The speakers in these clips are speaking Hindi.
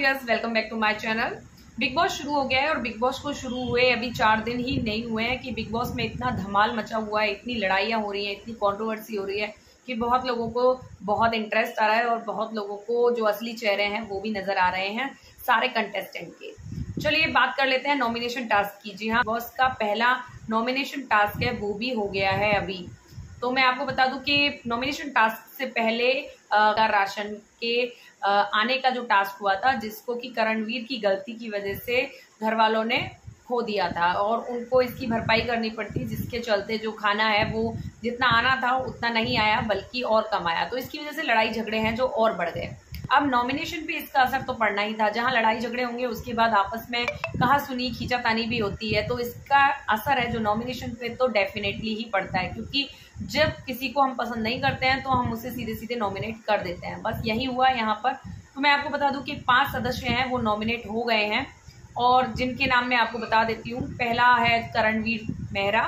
Viewers, welcome back to my channel. Bigg Boss शुरू हो गया है और बिग बॉस को शुरू हुए अभी 4 दिन ही नहीं हुए हैं कि बिग बॉस में इतना धमाल मचा हुआ है, इतनी लड़ाइयाँ हो रही हैं, इतनी कंट्रोवर्सी हो रही है कि बहुत लोगों को बहुत इंटरेस्ट आ रहा है और बहुत लोगों को जो असली चेहरे हैं वो भी नजर आ रहे हैं सारे कंटेस्टेंट के। चलिए बात कर लेते हैं नॉमिनेशन टास्क की। जी हाँ, बॉस का पहला नॉमिनेशन टास्क है वो भी हो गया है अभी। तो मैं आपको बता दूं कि नॉमिनेशन टास्क से पहले राशन के आने का जो टास्क हुआ था, जिसको कि करणवीर की गलती की वजह से घर वालों ने खो दिया था और उनको इसकी भरपाई करनी पड़ती, जिसके चलते जो खाना है वो जितना आना था उतना नहीं आया बल्कि और कम आया। तो इसकी वजह से लड़ाई झगड़े हैं जो और बढ़ गए। अब नॉमिनेशन पे इसका असर तो पड़ना ही था। जहां लड़ाई झगड़े होंगे उसके बाद आपस में कहा सुनी खींचातानी भी होती है, तो इसका असर है जो नॉमिनेशन पे तो डेफिनेटली ही पड़ता है, क्योंकि जब किसी को हम पसंद नहीं करते हैं तो हम उसे सीधे सीधे नॉमिनेट कर देते हैं। बस यही हुआ यहाँ पर। तो मैं आपको बता दूं कि 5 सदस्य हैं वो नॉमिनेट हो गए हैं और जिनके नाम मैं आपको बता देती हूँ। पहला है करणवीर मेहरा,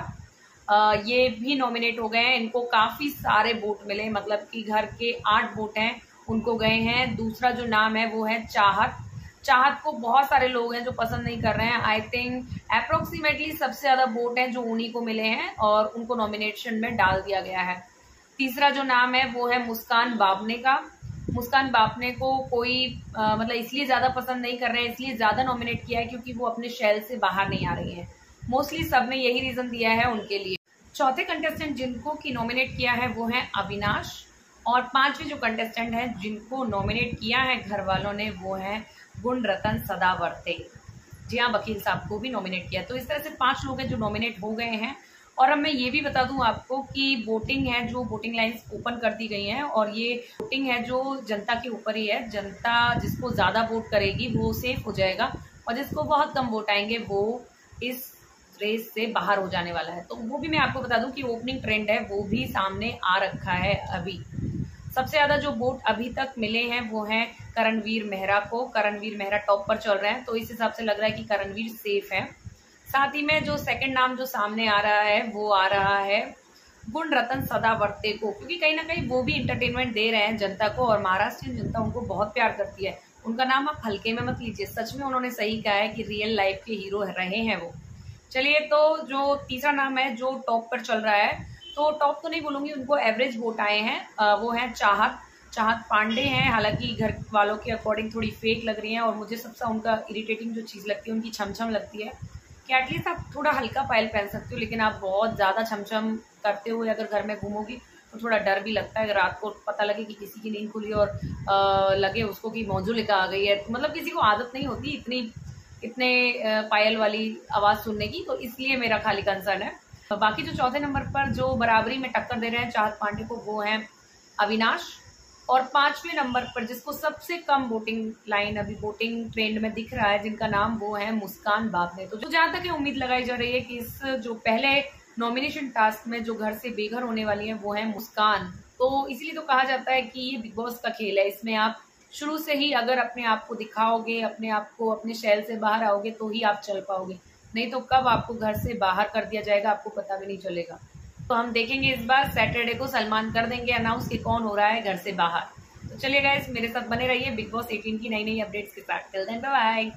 ये भी नॉमिनेट हो गए हैं। इनको काफी सारे वोट मिले, मतलब कि घर के 8 वोट हैं उनको गए हैं। दूसरा जो नाम है वो है चाहत। चाहत को बहुत सारे लोग हैं जो पसंद नहीं कर रहे हैं। आई थिंक अप्रोक्सीमेटली सबसे ज्यादा वोट हैं जो उन्हीं को मिले हैं और उनको नॉमिनेशन में डाल दिया गया है। तीसरा जो नाम है वो है मुस्कान बाबने का। मुस्कान बाबने को कोई मतलब इसलिए ज्यादा पसंद नहीं कर रहे हैं, इसलिए ज्यादा नॉमिनेट किया है क्योंकि वो अपने शेल से बाहर नहीं आ रही है। मोस्टली सबने यही रीजन दिया है उनके लिए। चौथे कंटेस्टेंट जिनको की नॉमिनेट किया है वो है अविनाश और 5वें जो कंटेस्टेंट हैं जिनको नॉमिनेट किया है घर वालों ने वो है गुणरतन सदावर्ते। जी हाँ, वकील साहब को भी नॉमिनेट किया। तो इस तरह से 5 लोग हैं जो नॉमिनेट हो गए हैं। और अब मैं ये भी बता दूं आपको कि वोटिंग है, जो वोटिंग लाइंस ओपन कर दी गई हैं और ये वोटिंग है जो जनता के ऊपर ही है। जनता जिसको ज्यादा वोट करेगी वो सेफ हो जाएगा और जिसको बहुत कम वोट आएंगे वो इस रेस से बाहर हो जाने वाला है। तो वो भी मैं आपको बता दूं कि ओपनिंग ट्रेंड है वो भी सामने आ रखा है। अभी सबसे ज्यादा जो वोट अभी तक मिले हैं वो हैं करणवीर मेहरा को। करणवीर मेहरा टॉप पर चल रहे हैं, तो इस हिसाब से लग रहा है कि करणवीर सेफ है। साथ ही में जो सेकंड नाम जो सामने आ रहा है वो आ रहा है गुणरतन सदावर्ते को, क्योंकि कहीं ना कहीं वो भी इंटरटेनमेंट दे रहे हैं जनता को और महाराष्ट्र जनता उनको बहुत प्यार करती है। उनका नाम आप हल्के में मत लीजिए, सच में उन्होंने सही कहा है कि रियल लाइफ के हीरो रहे हैं वो। चलिए, तो जो तीसरा नाम है जो टॉप पर चल रहा है, तो टॉप तो नहीं बोलूंगी, उनको एवरेज वोट आए हैं, वो है चाहत पांडे हैं। हालांकि घर वालों के अकॉर्डिंग थोड़ी फेक लग रही है और मुझे सबसे उनका इरिटेटिंग जो चीज लगती है उनकी छमछम लगती है कि एटलीस्ट आप थोड़ा हल्का पायल पहन सकते हो, लेकिन आप बहुत ज्यादा छमछम करते हुए अगर घर में घूमोगी तो थोड़ा डर भी लगता है। अगर रात को पता लगे कि किसी की नींद खुली और लगे उसको कि मौजू लेकर आ गई है, तो मतलब किसी को आदत नहीं होती इतने पायल वाली आवाज सुनने की, तो इसलिए मेरा खाली कंसर्न है। बाकी जो चौथे नंबर पर जो बराबरी में टक्कर दे रहे हैं चाहत पांडे को वो है अविनाश। और 5वें नंबर पर जिसको सबसे कम वोटिंग लाइन अभी वोटिंग ट्रेंड में दिख रहा है, जिनका नाम वो है मुस्कान बाबने। तो जहां तक उम्मीद लगाई जा रही है कि इस जो पहले नॉमिनेशन टास्क में जो घर से बेघर होने वाली है वो है मुस्कान। तो इसलिए तो कहा जाता है कि ये बिग बॉस का खेल है, इसमें आप शुरू से ही अगर अपने आप को दिखाओगे, अपने आप को अपने शैल से बाहर आओगे तो ही आप चल पाओगे, नहीं तो कब आपको घर से बाहर कर दिया जाएगा आपको पता भी नहीं चलेगा। तो हम देखेंगे इस बार सैटरडे को सलमान कर देंगे अनाउंस कि कौन हो रहा है घर से बाहर। तो चलिए गाइस, मेरे साथ बने रहिए बिग बॉस 18 की नई नई अपडेट्स के साथ। Till then bye bye.